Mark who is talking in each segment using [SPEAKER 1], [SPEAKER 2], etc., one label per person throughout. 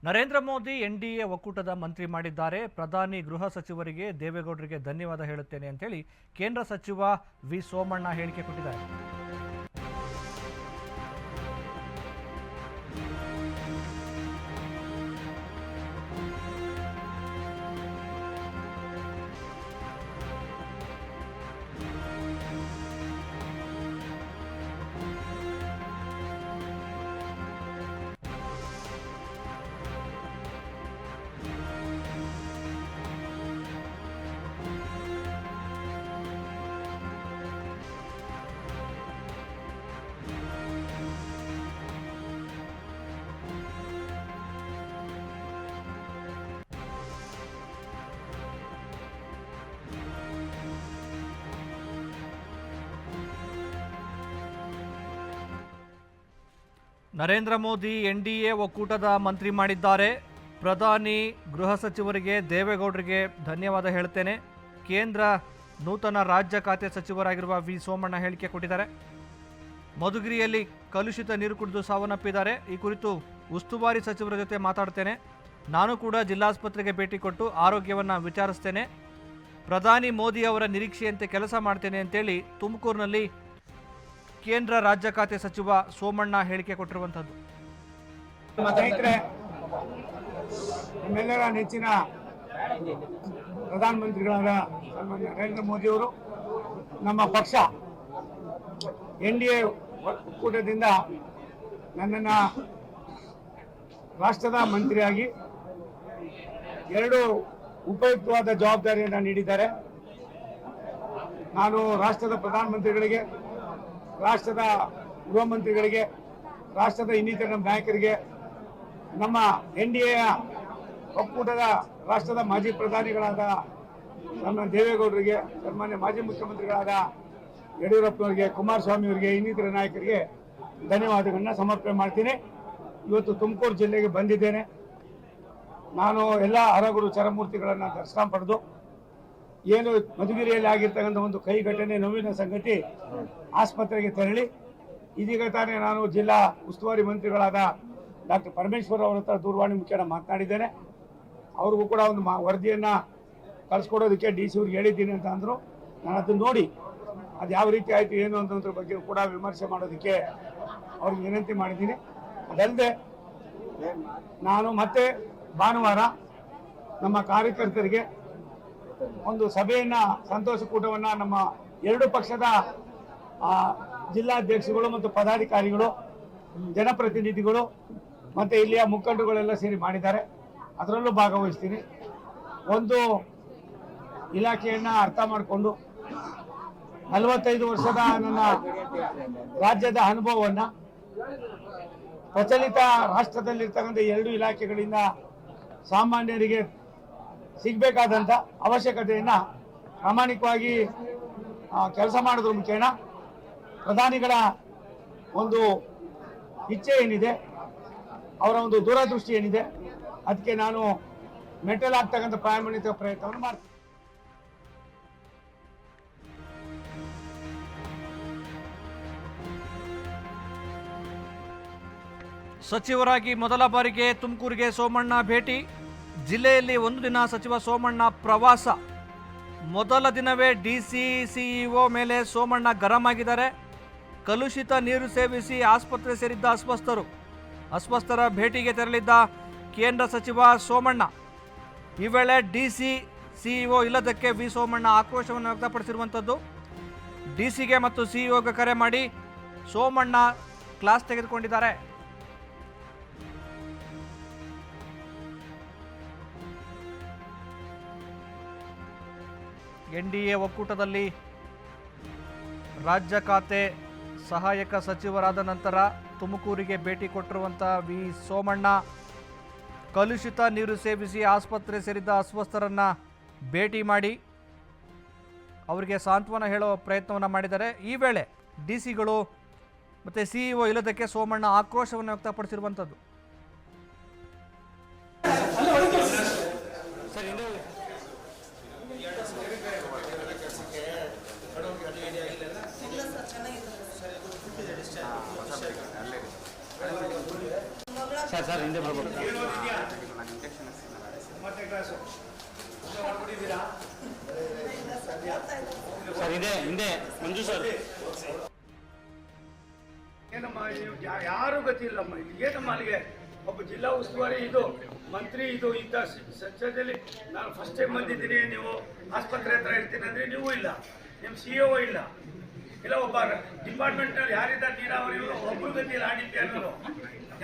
[SPEAKER 1] Narendra Modi NDA ಒಕ್ಕೂಟದ ಮಂತ್ರಿ ಮಾಡಿದ್ದಾರೆ. ಪ್ರಧಾನಿ ಗೃಹ ಸಚಿವರಿಗೆ ದೇವೇಗೌಡರಿಗೆ ಧನ್ಯವಾದ ಹೇಳುತ್ತೇನೆ ಅಂತ ಹೇಳಿ ಕೇಂದ್ರ ಸಚಿವ ವಿ ಸೋಮಣ್ಣ ಹೇಳಿಕೆ ಕೊಟ್ಟಿದ್ದಾರೆ. ನರೇಂದ್ರ ಮೋದಿ ಎನ್ಡಿಎ ಒಕ್ಕೂಟದ ಮಂತ್ರಿ ಮಾಡಿದ್ದಾರೆ. ಪ್ರಧಾನಿ ಗೃಹ ಸಚಿವರಿಗೆ ದೇವೇಗೌಡರಿಗೆ ಧನ್ಯವಾದ ಹೇಳ್ತೇನೆ. ಕೇಂದ್ರ ನೂತನ ರಾಜ್ಯ ಖಾತೆ ಸಚಿವರಾಗಿರುವ ವಿ ಸೋಮಣ್ಣ ಹೇಳಿಕೆ ಕೊಟ್ಟಿದ್ದಾರೆ. ಮಧುಗಿರಿಯಲ್ಲಿ ಕಲುಷಿತ ನೀರು ಕುಡಿದು ಸಾವನ್ನಪ್ಪಿದ್ದಾರೆ. ಈ ಕುರಿತು ಉಸ್ತುವಾರಿ ಸಚಿವರ ಜೊತೆ ಮಾತಾಡ್ತೇನೆ. ನಾನು ಕೂಡ ಜಿಲ್ಲಾಸ್ಪತ್ರೆಗೆ ಭೇಟಿ ಕೊಟ್ಟು ಆರೋಗ್ಯವನ್ನು ವಿಚಾರಿಸ್ತೇನೆ. ಪ್ರಧಾನಿ ಮೋದಿ ಅವರ ನಿರೀಕ್ಷೆಯಂತೆ ಕೆಲಸ ಮಾಡ್ತೇನೆ ಅಂತೇಳಿ ತುಮಕೂರಿನಲ್ಲಿ ಕೇಂದ್ರ ರಾಜ್ಯ ಖಾತೆ ಸಚಿವ ಸೋಮಣ್ಣ ಹೇಳಿಕೆ ಕೊಟ್ಟಿರುವಂತದ್ದು.
[SPEAKER 2] ನಮ್ಮೆಲ್ಲರ ನೆಚ್ಚಿನ ಪ್ರಧಾನಮಂತ್ರಿಗಳಾದ ಸನ್ಮಾನ್ಯ ನರೇಂದ್ರ ಮೋದಿ ಅವರು ನಮ್ಮ ಪಕ್ಷ ಎನ್ಡಿಎ ಒಕ್ಕೂಟದಿಂದ ನನ್ನನ್ನು ರಾಷ್ಟ್ರದ ಮಂತ್ರಿಯಾಗಿ 2 ಉಪಯುಕ್ತವಾದ ಜವಾಬ್ದಾರಿಯನ್ನು ನೀಡಿದ್ದಾರೆ. ನಾನು ರಾಷ್ಟ್ರದ ಪ್ರಧಾನಮಂತ್ರಿಗಳಿಗೆ, ರಾಷ್ಟ್ರದ ಗೃಹ ಮಂತ್ರಿಗಳಿಗೆ, ರಾಷ್ಟ್ರದ ಇನ್ನಿತರ ನಾಯಕರಿಗೆ, ನಮ್ಮ ಎನ್ಡಿಎ ಒಕ್ಕೂಟದ ರಾಷ್ಟ್ರದ ಮಾಜಿ ಪ್ರಧಾನಿಗಳಾದ ಸನ್ಮಾನ್ಯ ದೇವೇಗೌಡರಿಗೆ, ಸನ್ಮಾನ್ಯ ಮಾಜಿ ಮುಖ್ಯಮಂತ್ರಿಗಳಾದ ಯಡಿಯೂರಪ್ಪನವರಿಗೆ, ಕುಮಾರಸ್ವಾಮಿ ಅವರಿಗೆ, ಇನ್ನಿತರ ನಾಯಕರಿಗೆ ಧನ್ಯವಾದಗಳನ್ನ ಸಮರ್ಪಣೆ ಮಾಡ್ತೀನಿ. ಇವತ್ತು ತುಮಕೂರು ಜಿಲ್ಲೆಗೆ ಬಂದಿದ್ದೇನೆ. ನಾನು ಎಲ್ಲ ಹರಗುರು ಚರಮೂರ್ತಿಗಳನ್ನು ದರ್ಶನ ಪಡೆದು ಏನು ಮಧುಗಿರಿಯಲ್ಲಿ ಆಗಿರ್ತಕ್ಕಂಥ ಒಂದು ಕೈ ಘಟನೆ, ನೋವಿನ ಸಂಗತಿ, ಆಸ್ಪತ್ರೆಗೆ ತೆರಳಿ ಇದೀಗ ತಾನೇ ನಾನು ಜಿಲ್ಲಾ ಉಸ್ತುವಾರಿ ಮಂತ್ರಿಗಳಾದ ಡಾಕ್ಟರ್ ಪರಮೇಶ್ವರ್ ಅವರ ಹತ್ರ ದೂರವಾಣಿ ಮುಖೇನ ಮಾತನಾಡಿದ್ದೇನೆ. ಅವ್ರಿಗೂ ಕೂಡ ಒಂದು ವರದಿಯನ್ನು ಕಳಿಸ್ಕೊಡೋದಕ್ಕೆ DC ಅವ್ರಿಗೆ ಹೇಳಿದ್ದೀನಿ ಅಂತ ಅಂದರು. ನಾನು ಅದನ್ನು ನೋಡಿ ಅದು ಯಾವ ರೀತಿ ಆಯಿತು ಏನು ಅನ್ನೋದ್ರ ಬಗ್ಗೆ ಕೂಡ ವಿಮರ್ಶೆ ಮಾಡೋದಕ್ಕೆ ಅವ್ರಿಗೆ ವಿನಂತಿ ಮಾಡಿದ್ದೀನಿ. ಅದಲ್ಲದೆ ನಾನು ಮತ್ತೆ ಭಾನುವಾರ ನಮ್ಮ ಕಾರ್ಯಕರ್ತರಿಗೆ ಒಂದು ಸಭೆಯನ್ನು, ಸಂತೋಷ ಕೂಟವನ್ನು ನಮ್ಮ 2 ಪಕ್ಷದ ಜಿಲ್ಲಾಧ್ಯಕ್ಷಗಳು ಮತ್ತು ಪದಾಧಿಕಾರಿಗಳು, ಜನಪ್ರತಿನಿಧಿಗಳು ಮತ್ತು ಇಲ್ಲಿಯ ಮುಖಂಡರುಗಳೆಲ್ಲ ಸೇರಿ ಮಾಡಿದ್ದಾರೆ. ಅದರಲ್ಲೂ ಭಾಗವಹಿಸ್ತೀನಿ. ಒಂದು ಇಲಾಖೆಯನ್ನು ಅರ್ಥ ಮಾಡಿಕೊಂಡು 45 ವರ್ಷದ ನನ್ನ ರಾಜ್ಯದ ಅನುಭವವನ್ನು ಪ್ರಚಲಿತ ರಾಷ್ಟ್ರದಲ್ಲಿರ್ತಕ್ಕಂಥ 2 ಇಲಾಖೆಗಳಿಂದ ಸಾಮಾನ್ಯರಿಗೆ ಸಿಗಬೇಕಾದಂಥ ಅವಶ್ಯಕತೆಯನ್ನು ಪ್ರಾಮಾಣಿಕವಾಗಿ ಕೆಲಸ ಮಾಡೋದ್ರ ಮುಖೇನ ಪ್ರಧಾನಿಗಳ ಒಂದು ಇಚ್ಛೆ ಏನಿದೆ, ಅವರ ಒಂದು ದೂರದೃಷ್ಟಿ ಏನಿದೆ, ಅದಕ್ಕೆ ನಾನು ಮೆಟಲ್ ಆಗ್ತಕ್ಕಂಥ ಪ್ರಾಮಾಣಿಕ ಪ್ರಯತ್ನವನ್ನು ಮಾಡ್ತೀನಿ.
[SPEAKER 1] ಸಚಿವರಾಗಿ ಮೊದಲ ಬಾರಿಗೆ ತುಮಕೂರಿಗೆ ಸೋಮಣ್ಣ ಭೇಟಿ. ಜಿಲ್ಲೆಯಲ್ಲಿ 1 ದಿನ ಸಚಿವ ಸೋಮಣ್ಣ ಪ್ರವಾಸ. ಮೊದಲ ದಿನವೇ DC CEO ಮೇಲೆ ಸೋಮಣ್ಣ ಗರಂ ಆಗಿದ್ದಾರೆ. ಕಲುಷಿತ ನೀರು ಸೇವಿಸಿ ಆಸ್ಪತ್ರೆ ಸೇರಿದ್ದ ಅಸ್ವಸ್ಥರ ಭೇಟಿಗೆ ತೆರಳಿದ್ದ ಕೇಂದ್ರ ಸಚಿವ ಸೋಮಣ್ಣ. ಈ ವೇಳೆ DC CEO ಇಲ್ಲದಕ್ಕೆ ವಿ ಸೋಮಣ್ಣ ಆಕ್ರೋಶವನ್ನು ವ್ಯಕ್ತಪಡಿಸಿರುವಂಥದ್ದು. DCಗೆ ಮತ್ತು CEOಗೆ ಕರೆ ಮಾಡಿ ಸೋಮಣ್ಣ ಕ್ಲಾಸ್ ತೆಗೆದುಕೊಂಡಿದ್ದಾರೆ. ಎನ್ಡಿಎ ಒಕ್ಕೂಟದಲ್ಲಿ ರಾಜ್ಯ ಖಾತೆ ಸಹಾಯಕ ಸಚಿವರಾದ ನಂತರ ತುಮಕೂರಿಗೆ ಭೇಟಿ ಕೊಟ್ಟಿರುವಂಥ ವಿ ಸೋಮಣ್ಣ ಕಲುಷಿತ ನೀರು ಸೇವಿಸಿ ಆಸ್ಪತ್ರೆ ಸೇರಿದ್ದ ಅಸ್ವಸ್ಥರನ್ನು ಭೇಟಿ ಮಾಡಿ ಅವರಿಗೆ ಸಾಂತ್ವನ ಹೇಳೋ ಪ್ರಯತ್ನವನ್ನು ಮಾಡಿದ್ದಾರೆ. ಈ ವೇಳೆ DCಗಳು ಮತ್ತು CEO ಇಲ್ಲದಕ್ಕೆ ಸೋಮಣ್ಣ ಆಕ್ರೋಶವನ್ನು ವ್ಯಕ್ತಪಡಿಸಿರುವಂಥದ್ದು.
[SPEAKER 3] ಮಗಳ ಸರ್ ಸರ್ ಹಿಂದೆ ಬರ್ಬೋದು
[SPEAKER 2] ಮತ್ತೆ ಕ್ಲಾಸು ಮಾಡ್ಕೊಂಡಿದ್ದೀರಾ?
[SPEAKER 3] ಸರ್ ಹಿಂದೆ ಹಿಂದೆ ಮಂಜು ಸರ್
[SPEAKER 2] ಏನಮ್ಮ ಯಾರು ಗತಿ ಇಲ್ಲಮ್ಮ. ಏನಮ್ಮ ಅಲ್ಲಿಗೆ ಒಬ್ಬ ಜಿಲ್ಲಾ ಉಸ್ತುವಾರಿ ಇದು ಮಂತ್ರಿ ಇದು ಇಂಥ ಸಚ್ಚದಲ್ಲಿ ನಾನು ಫಸ್ಟ್ ಟೈಮ್ ಬಂದಿದ್ದೀನಿ. ನೀವು ಆಸ್ಪತ್ರೆ ಹತ್ರ ಇರ್ತೀನಿ ಅಂದರೆ ನೀವು ಇಲ್ಲ, ನಿಮ್ಮ CEO ಇಲ್ಲ, ಇಲ್ಲ ಒಬ್ಬ ಡಿಪಾರ್ಟ್ಮೆಂಟ್ನಲ್ಲಿ ಯಾರಿದ್ದಾರೆ ನೀರಾವರಿ ಒಬ್ಬರು ಗತಿ ಇಲ್ಲ. RDPR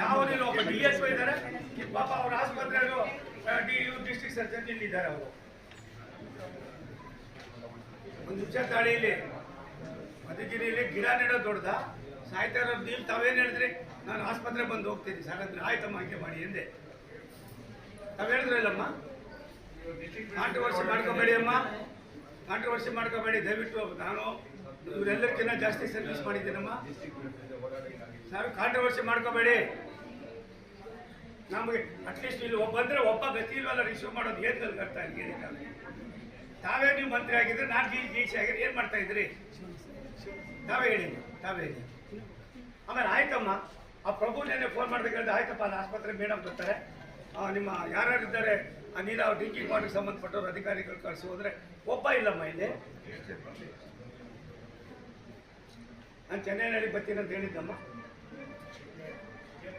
[SPEAKER 2] ಯಾವನಿಲ್ಲ, ಒಬ್ಬ DSO ಇದ್ದಾರೆ ಪಾಪ ಅವ್ರ ಆಸ್ಪತ್ರೆಗೂ ಡಿಸ್ಟ್ರಿಕ್ಟ್ ಸರ್ಜನ್ ಇಲ್ಲಿದ್ದಾರೆ. ಅವರು ಒಂದು ನಿಮಿಷ ತಾಳಿಯಲ್ಲಿ ಮಧುಗಿರಿಯಲ್ಲಿ ಗಿಡ ನೆಡೋದು ದೊಡ್ಡದ ಸಾಯ್ತಾ ಇರೋದು ನೀವು ತಾವೇನು ಹೇಳಿದ್ರಿ? ನಾನು ಆಸ್ಪತ್ರೆ ಬಂದು ಹೋಗ್ತೀನಿ ಸರ್ ಅಂದ್ರೆ ಆಯ್ತಮ್ಮ ಹಂಗೆ ಮಾಡಿ ಎಂದೆ. ತಾವು ಹೇಳಿದ್ರಲ್ಲಮ್ಮ, ಕಾಂಟ್ರವರ್ಸಿ ಮಾಡ್ಕೋಬೇಡಿ ಅಮ್ಮ, ಕಾಂಟ್ರವರ್ಸಿ ಮಾಡ್ಕೋಬೇಡಿ ದಯವಿಟ್ಟು. ನಾನು ಇವರೆಲ್ಲರಿಗಿಂತ ಜಾಸ್ತಿ ಸರ್ವಿಸ್ ಮಾಡಿದ್ದೀನಮ್ಮ. ನಾನು ಕಾಂಟ್ರವರ್ಸಿ ಮಾಡ್ಕೋಬೇಡಿ. ನಮಗೆ ಅಟ್ಲೀಸ್ಟ್ ಇಲ್ಲಿ ಬಂದರೆ ಒಬ್ಬ ಗತಿ ಇಲ್ವಲ್ಲ ರಿಸೀವ್ ಮಾಡೋದು. ಏನು ಕಲ್ಕರ್ತಾ ಇಲ್ಲಿ ತಾವೇ ನೀವು ಮಂತ್ರಿ ಆಗಿದ್ರೆ ನಾನು DC ಆಗಿದ್ರೆ ಏನು ಮಾಡ್ತಾ ಇದ್ರಿ? ತಾವೇ ಹೇಳಿ, ತಾವೇ ಹೇಳಿ. ಆಮೇಲೆ ಆಯ್ತಮ್ಮ, ಆ ಪ್ರಭುನೇ ಫೋನ್ ಮಾಡ್ಬೇಕಂದ್ರೆ ಆಯ್ತಪ್ಪ ಅಲ್ಲಿ ಆಸ್ಪತ್ರೆ ಮೇಡಮ್ ಬರ್ತಾರೆ, ನಿಮ್ಮ ಯಾರ್ಯಾರಿದ್ದಾರೆ ಆ ನೀರಾವರಿ ಡ್ರಿಂಕಿಂಗ್ ವಾಟರ್ಗೆ ಸಂಬಂಧಪಟ್ಟವ್ರು ಅಧಿಕಾರಿಗಳು ಕಳಿಸಿ ಹೋದ್ರೆ ಒಬ್ಬ ಇಲ್ಲಮ್ಮ ಇಲ್ಲಿ. ನಾನು ಚೆನ್ನೈನಲ್ಲಿ ಬರ್ತೀನಿ ಅಂತ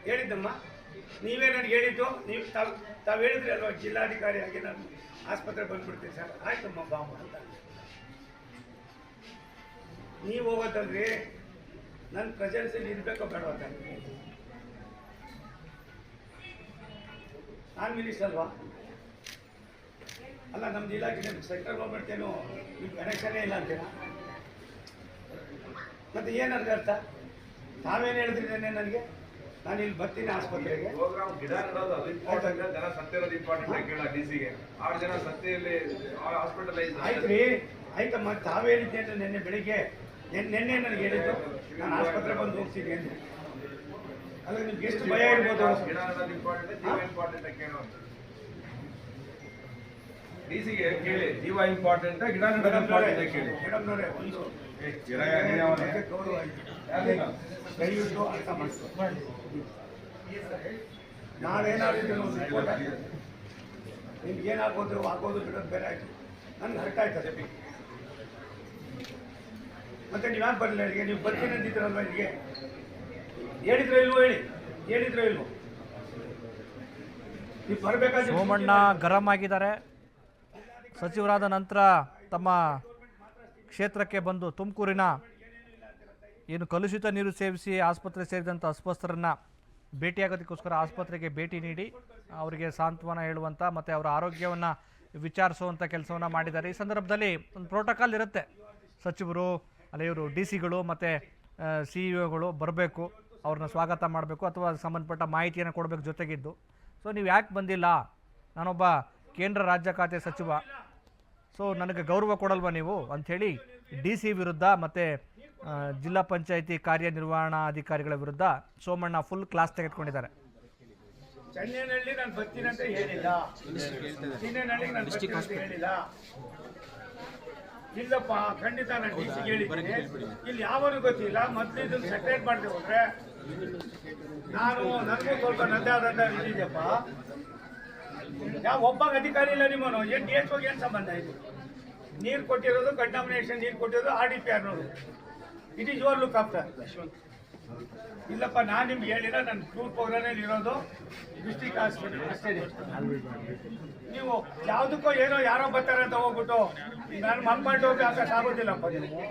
[SPEAKER 2] ಹೇಳಿದ್ದಮ್ಮ. ನೀವೇ ನನಗೆ ಹೇಳಿದ್ದು, ನೀವು ತಾವು ಹೇಳಿದ್ರಿ ಅಲ್ವಾ ಜಿಲ್ಲಾಧಿಕಾರಿ ಆಗಿ ನಾನು ಆಸ್ಪತ್ರೆ ಬಂದ್ಬಿಡ್ತೀನಿ ಸರ್. ಆಯ್ತಮ್ಮ ಬಾಮ್ಮ ಅಂತ ನೀವು ಹೋಗೋದಲ್ರಿ, ನನ್ನ ಪ್ರೆಸೆನ್ಸಲ್ಲಿ ಇರಬೇಕೋ ಬೇಡವ ಅಂತ. ನಾನು ಮಿನಿಸ್ಟರ್ ಅಲ್ವಾ? ಅಲ್ಲ, ನಮ್ದು ಇಲಾಖೆ ಸೆಂಟ್ರಲ್ ಗೌರ್ಮೆಂಟ್ ಏನು ನಿಮ್ಮ ಕನೆಕ್ಷನ್ನೇ ಇಲ್ಲ ಅಂತೀರಾ? ಮತ್ತೆ ಏನಂದ್ರೆ ಅರ್ಥ? ತಾವೇನು ಹೇಳಿದ್ರಿ ನನಗೆ? ನಾನು ಇಲ್ಲಿ ಬರ್ತೀನಿ ಆಸ್ಪತ್ರೆಗೆ.
[SPEAKER 4] ಗಿಡ ನೆಡೋದು ಅದು ಇಂಪಾರ್ಟೆಂಟ್, ಜನ ಸತ್ತಿರೋದು ಇಂಪಾರ್ಟೆಂಟ್ ಕೇಳ DCಗೆ. 6 ಜನ ಸತ್ತಿಯಲ್ಲಿ ಹಾಸ್ಪಿಟಲೈಸ್
[SPEAKER 2] ಆಯ್ತ್ರಿ, ಆಯ್ತಮ್ಮ. ತಾವೇ ಹೇಳಿದ್ದೆ ಅಂದ್ರೆ ನಿನ್ನೆ ಬೆಳಿಗ್ಗೆ ನಿನ್ನೆ ನನಗೆ ಹೇಳಿದ್ದು ನಾನು ಆಸ್ಪತ್ರೆ ಬಂದು ಹೋಗ್ತೀನಿ ಅಂತ. ಅಲ್ಲ, ನಿಮ್ಗೆ ಎಷ್ಟು ಭಯ ಇರ್ಬೋದು?
[SPEAKER 4] ಗಿಡ ನೆಡೋದು ಇಂಪಾರ್ಟೆಂಟ್, ಜೀವ ಇಂಪಾರ್ಟೆಂಟ್ ಕೇಳೋ DCಗೆ ಕೇಳಿ. ಜೀವ ಇಂಪಾರ್ಟೆಂಟ್, ಗಿಡ ನೆಡೋದು ಇಂಪಾರ್ಟೆಂಟ್ ಕೇಳಿ.
[SPEAKER 2] ಮೇಡಮ್ನವರೇ, ಒಂದು ಗೌರವ ದಯವಿಟ್ಟು ಅರ್ಥ ಮಾಡಿಸ್ಕೊ. ನಾವೇನಾದ್ರು ರಿಪೋರ್ಟ್ ಆಗಿದೆ ನಿಮ್ಗೆ ಏನಾಗೋದು ಆಗೋದು ಬಿಡೋದು ಬೇರೆ ಆಯ್ತು. ನನ್ಗೆ ಹರ್ಟ್ ಆಯ್ತದೆ. ಮತ್ತೆ ನೀವು ಯಾಕೆ ಬರಲಿಲ್ಲ ಇಲ್ಲಿಗೆ? ನೀವು ಬರ್ತೀನಿ ಅಂತಿದ್ದೀರಲ್ವ ಇಲ್ಲಿಗೆ? ಹೇಳಿದ್ರೋ ಇಲ್ವೋ ಹೇಳಿ, ಹೇಳಿದ್ರೋ ಇಲ್ವೋ? ನೀವು ಬರಬೇಕಾದ್ರೆ
[SPEAKER 1] ಸೋಮಣ್ಣ ಗರಂ ಆಗಿದ್ದಾರೆ. ಸಚಿವರಾದ ನಂತರ ತಮ್ಮ ಕ್ಷೇತ್ರಕ್ಕೆ ಬಂದು ತುಮಕೂರಿನ ಏನು ಕಲುಷಿತ ನೀರು ಸೇವಿಸಿ ಆಸ್ಪತ್ರೆ ಸೇರಿದಂಥ ಅಸ್ವಸ್ಥರನ್ನು ಭೇಟಿಯಾಗೋದಕ್ಕೋಸ್ಕರ ಆಸ್ಪತ್ರೆಗೆ ಭೇಟಿ ನೀಡಿ ಅವರಿಗೆ ಸಾಂತ್ವನ ಹೇಳುವಂಥ ಮತ್ತು ಅವರ ಆರೋಗ್ಯವನ್ನು ವಿಚಾರಿಸುವಂಥ ಕೆಲಸವನ್ನು ಮಾಡಿದ್ದಾರೆ. ಈ ಸಂದರ್ಭದಲ್ಲಿ ಒಂದು ಪ್ರೋಟೋಕಾಲ್ ಇರುತ್ತೆ. ಸಚಿವರು ಅಲ್ಲ ಇವರು DCಗಳು ಮತ್ತು CEO ಬರಬೇಕು, ಅವ್ರನ್ನ ಸ್ವಾಗತ ಮಾಡಬೇಕು ಅಥವಾ ಸಂಬಂಧಪಟ್ಟ ಮಾಹಿತಿಯನ್ನು ಕೊಡಬೇಕು ಜೊತೆಗಿದ್ದು. ಸೊ ನೀವು ಯಾಕೆ ಬಂದಿಲ್ಲ? ನಾನೊಬ್ಬ ಕೇಂದ್ರ ರಾಜ್ಯ ಖಾತೆ ಸಚಿವ, ಸೊ ನನಗೆ ಗೌರವ ಕೊಡಲ್ವಾ ನೀವು ಅಂಥೇಳಿ DC ವಿರುದ್ಧ ಮತ್ತು ಜಿಲ್ಲಾ ಪಂಚಾಯಿತಿ ಕಾರ್ಯನಿರ್ವಹಣಾಧಿಕಾರಿಗಳ ವಿರುದ್ಧ ಸೋಮಣ್ಣ ಫುಲ್ ಕ್ಲಾಸ್ ತೆಗೆದುಕೊಂಡಿದ್ದಾರೆ.
[SPEAKER 2] ಚೆನ್ನೈನಲ್ಲಿ ನಾನು ಬರ್ತೀನಿ ಅಂತ ಹೇಳಿಲ್ಲ, ಚೆನ್ನೈನಲ್ಲಿ ನಾನು ಬರ್ತೀನಿ ಅಂತ ಹೇಳಿಲ್ಲ. ಇಲ್ಲಪ್ಪ, ಖಂಡಿತ ನಾನು DCಗೆ ಹೇಳಿದ್ದೀನಿ. ಇಲ್ಲಿ ಯಾವನು ಗೊತ್ತಿಲ್ಲ. ಮೊದಲು ಇದನ್ನು ಸೆಪರೇಟ್ ಮಾಡದೆ ಹೋದ್ರೆ ನನಗೂ ಸ್ವಲ್ಪ ನನ್ನದೇ ಆದಂಥ ಇದಿದೆಯಪ್ಪ. ಯಾವ ಒಬ್ಬ ಅಧಿಕಾರಿ ಇಲ್ಲ ನಿಮ್ಮನು. ಏನು DSOಗೆ ಏನು ಸಂಬಂಧ ಇದು? ನೀರು ಕೊಟ್ಟಿರೋದು, ಕಂಟಾಮಿನೇಷನ್ ನೀರು ಕೊಟ್ಟಿರೋದು RDPRನವರು. It is your look after. ಇಲ್ಲಪ್ಪ, ನಾನು ನಿಮ್ಗೆ ಹೇಳಿಲ್ಲ. ನನ್ನ ಟೂರ್ ಪ್ರೋಗ್ರಾಮಲ್ಲಿ ಇರೋದು ಡಿಸ್ಟ್ರಿಕ್ಟ್ ಹಾಸ್ಪಿಟಲ್ ಅಷ್ಟೇ. ನೀವು ಯಾವುದಕ್ಕೋ ಏನೋ ಯಾರೋ ಬರ್ತಾರೆ ಅಂತ ಹೋಗ್ಬಿಟ್ಟು ನಾನು ಮಂಪಾಂಡ್ ಹೋಗಿ ಹಾಕಕ್ಕೆ ಆಗೋದಿಲ್ಲಪ್ಪ ನೀವು.